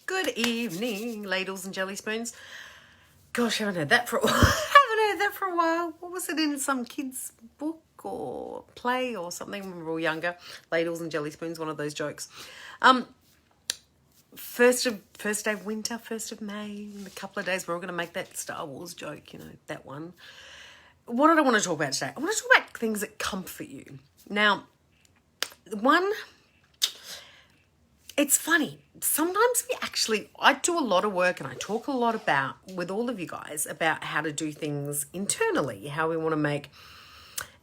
Good evening, ladles and jelly spoons. Gosh, I haven't heard that for a while. What was it in some kid's book or play or something when we were younger? Ladles and jelly spoons, one of those jokes. First day of winter, 1st of May, in a couple of days, we're all going to make that Star Wars joke, that one. What did I want to talk about today? I want to talk about things that comfort you. Now, it's funny. Sometimes I do a lot of work and I talk a lot with all of you guys about how to do things internally, how we want to make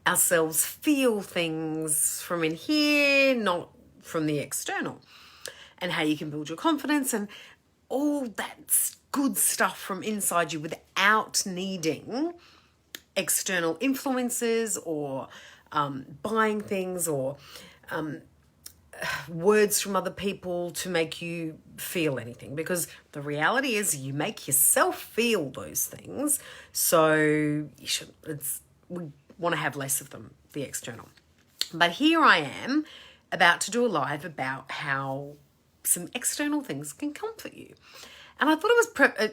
ourselves feel things from in here, not from the external, and how you can build your confidence and all that good stuff from inside you without needing external influences or buying things or words from other people to make you feel anything, because the reality is you make yourself feel those things, so we want to have less of them, the external. But here I am about to do a live about how some external things can comfort you, and I thought it was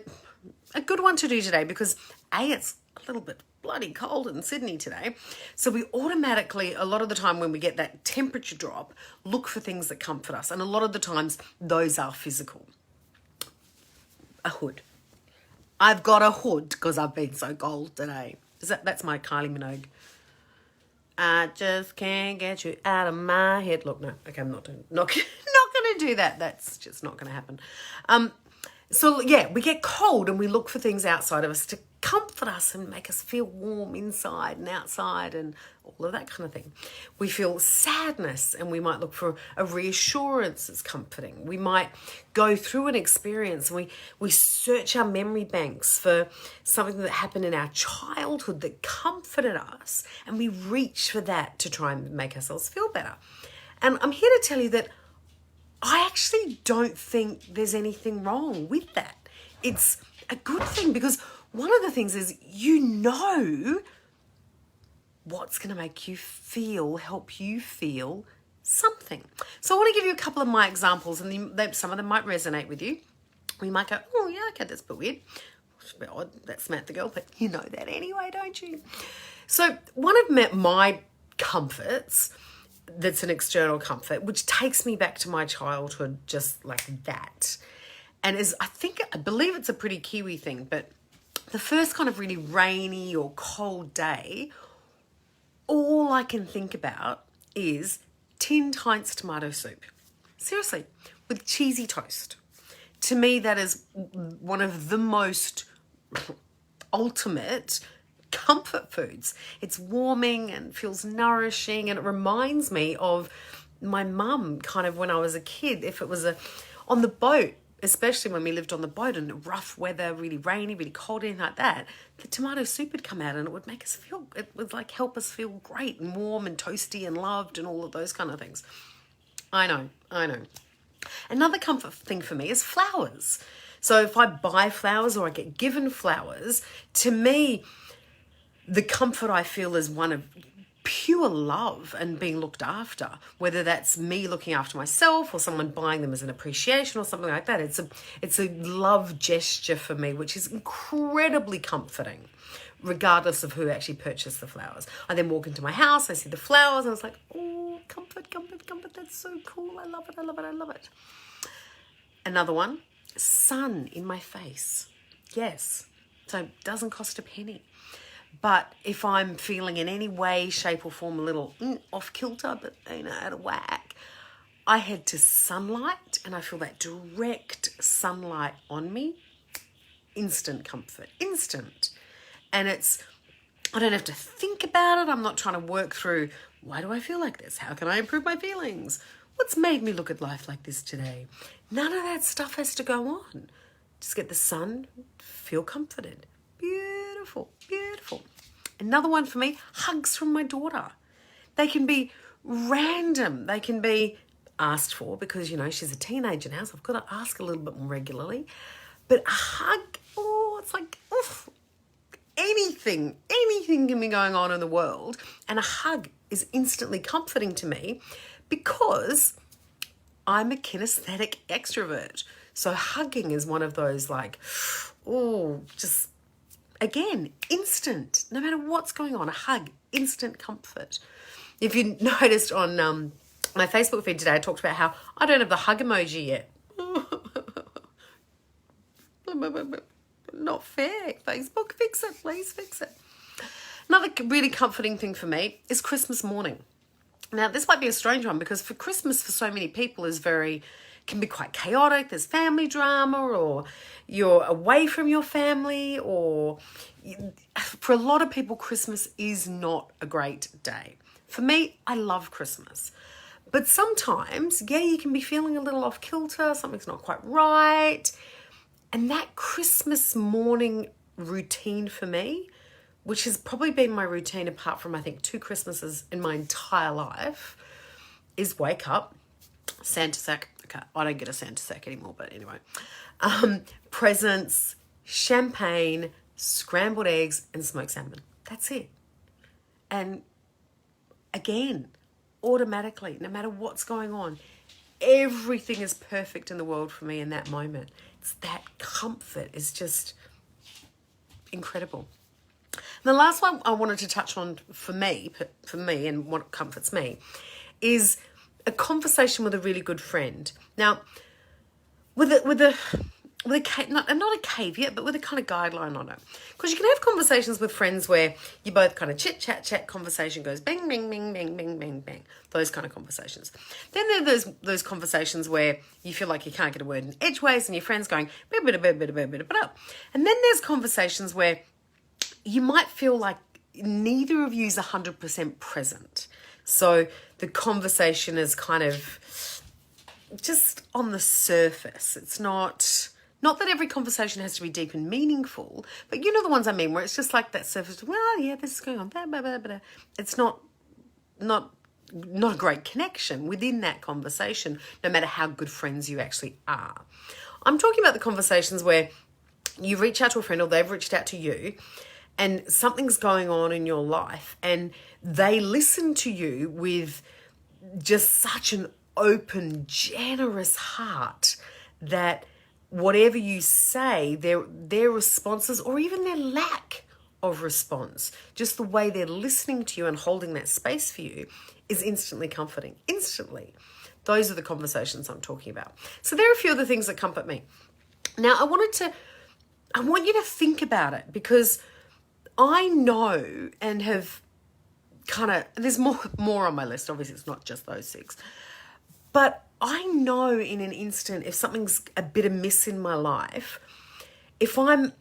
a good one to do today because it's a little bit bloody cold in Sydney today. So we automatically, a lot of the time when we get that temperature drop, look for things that comfort us. And a lot of the times those are physical. A hood. I've got a hood because I've been so cold today. That's my Kylie Minogue. I just can't get you out of my head. Look, no, okay, I'm not going to do that. That's just not going to happen. So yeah, we get cold and we look for things outside of us to comfort us and make us feel warm inside and outside and all of that kind of thing. We feel sadness and we might look for a reassurance that's comforting. We might go through an experience and we search our memory banks for something that happened in our childhood that comforted us, and we reach for that to try and make ourselves feel better. And I'm here to tell you that I actually don't think there's anything wrong with that. It's a good thing because one of the things is what's going to make you help you feel something. So I want to give you a couple of my examples, and some of them might resonate with you. We might go, oh yeah, okay, that's a bit weird. It's a bit odd, that's Samantha girl, but you know that anyway, don't you? So one of my comforts, that's an external comfort, which takes me back to my childhood just like that. And I believe it's a pretty Kiwi thing, but the first kind of really rainy or cold day, all I can think about is tinned Heinz tomato soup. Seriously, with cheesy toast. To me, that is one of the most ultimate comfort foods. It's warming and feels nourishing, and it reminds me of my mum kind of when I was a kid. If it was on the boat, especially when we lived on the boat in rough weather, really rainy, really cold, anything like that, the tomato soup would come out and it would help us feel great and warm and toasty and loved and all of those kind of things. I know. Another comfort thing for me is flowers. So if I buy flowers or I get given flowers, to me, the comfort I feel is one of pure love and being looked after, whether that's me looking after myself or someone buying them as an appreciation or something like that. It's a love gesture for me, which is incredibly comforting, regardless of who actually purchased the flowers. I then walk into my house, I see the flowers, and it's like, oh, comfort, that's so cool. I love it. Another one, sun in my face. Yes, so it doesn't cost a penny. But if I'm feeling in any way, shape or form a little off kilter, but out of whack, I head to sunlight and I feel that direct sunlight on me. Instant comfort, instant. And I don't have to think about it. I'm not trying to work through, why do I feel like this? How can I improve my feelings? What's made me look at life like this today? None of that stuff has to go on. Just get the sun, feel comforted. Beautiful. Another one for me, hugs from my daughter. They can be random. They can be asked for because, she's a teenager now, so I've got to ask a little bit more regularly. But a hug, it's like, oof. Anything can be going on in the world, and a hug is instantly comforting to me because I'm a kinesthetic extrovert. So hugging is one of those like, oh, just again, instant, no matter what's going on, a hug, instant comfort. If you noticed on my Facebook feed today, I talked about how I don't have the hug emoji yet. Not fair. Facebook, fix it, please fix it. Another really comforting thing for me is Christmas morning. Now, this might be a strange one because for Christmas, for so many people, can be quite chaotic. There's family drama, or you're away from your family, or for a lot of people, Christmas is not a great day. For me, I love Christmas. But sometimes, yeah, you can be feeling a little off kilter, something's not quite right. And that Christmas morning routine for me, which has probably been my routine apart from, I think, 2 Christmases in my entire life, is wake up, Santa sack. Okay, I don't get a Santa sack anymore, but anyway. Presents, champagne, scrambled eggs, and smoked salmon. That's it. And again, automatically, no matter what's going on, everything is perfect in the world for me in that moment. It's that comfort is just incredible. And the last one I wanted to touch on for me and what comforts me is a conversation with a really good friend. Now, with a not a caveat, but with a kind of guideline on it. Because you can have conversations with friends where you both kind of chat, conversation goes bang, bang, bang, bang, bang, bang, bang. Those kind of conversations. Then there are those conversations where you feel like you can't get a word in edgeways and your friend's going, and then there's conversations where you might feel like neither of you is 100% present. So the conversation is kind of just on the surface. It's not that every conversation has to be deep and meaningful, but you know the ones I mean, where it's just like that surface, well, yeah, this is going on, blah, blah, blah, blah. It's not a great connection within that conversation, no matter how good friends you actually are. I'm talking about the conversations where you reach out to a friend or they've reached out to you and something's going on in your life and they listen to you with just such an open, generous heart that whatever you say, their responses or even their lack of response, just the way they're listening to you and holding that space for you is instantly comforting. Instantly. Those are the conversations I'm talking about. So there are a few other things that comfort me. Now, I want you to think about it because I know and have there's more on my list. Obviously, it's not just those 6. But I know in an instant if something's a bit amiss in my life, if I'm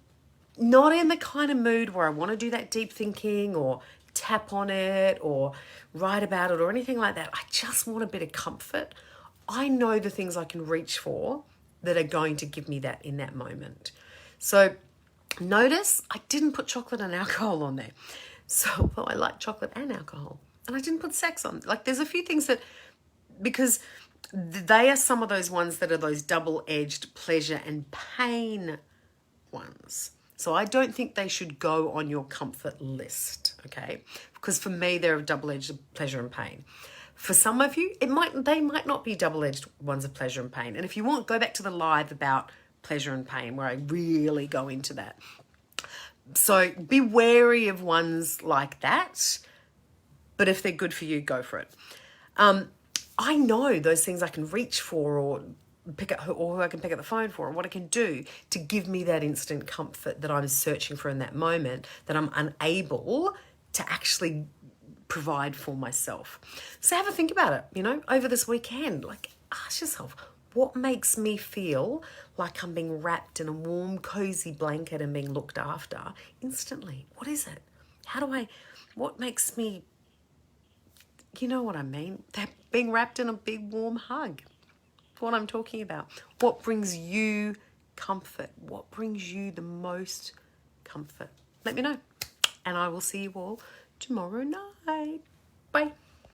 not in the kind of mood where I want to do that deep thinking or tap on it or write about it or anything like that, I just want a bit of comfort. I know the things I can reach for that are going to give me that in that moment. So notice I didn't put chocolate and alcohol on there. So, well, I like chocolate and alcohol. And I didn't put sex on. Like, there's a few things that, because they are some of those ones that are those double-edged pleasure and pain ones. So I don't think they should go on your comfort list, okay? Because for me, they're double-edged pleasure and pain. For some of you, they might not be double-edged ones of pleasure and pain. And if you want, go back to the live about pleasure and pain where I really go into that. So be wary of ones like that, but if they're good for you, go for it. I know those things I can reach for or who I can pick up the phone for, or what I can do to give me that instant comfort that I'm searching for in that moment that I'm unable to actually provide for myself. So have a think about it, over this weekend. Like, ask yourself, what makes me feel like I'm being wrapped in a warm, cozy blanket and being looked after instantly? What is it? What makes me, you know what I mean? That being wrapped in a big, warm hug. That's what I'm talking about. What brings you comfort? What brings you the most comfort? Let me know. And I will see you all tomorrow night. Bye.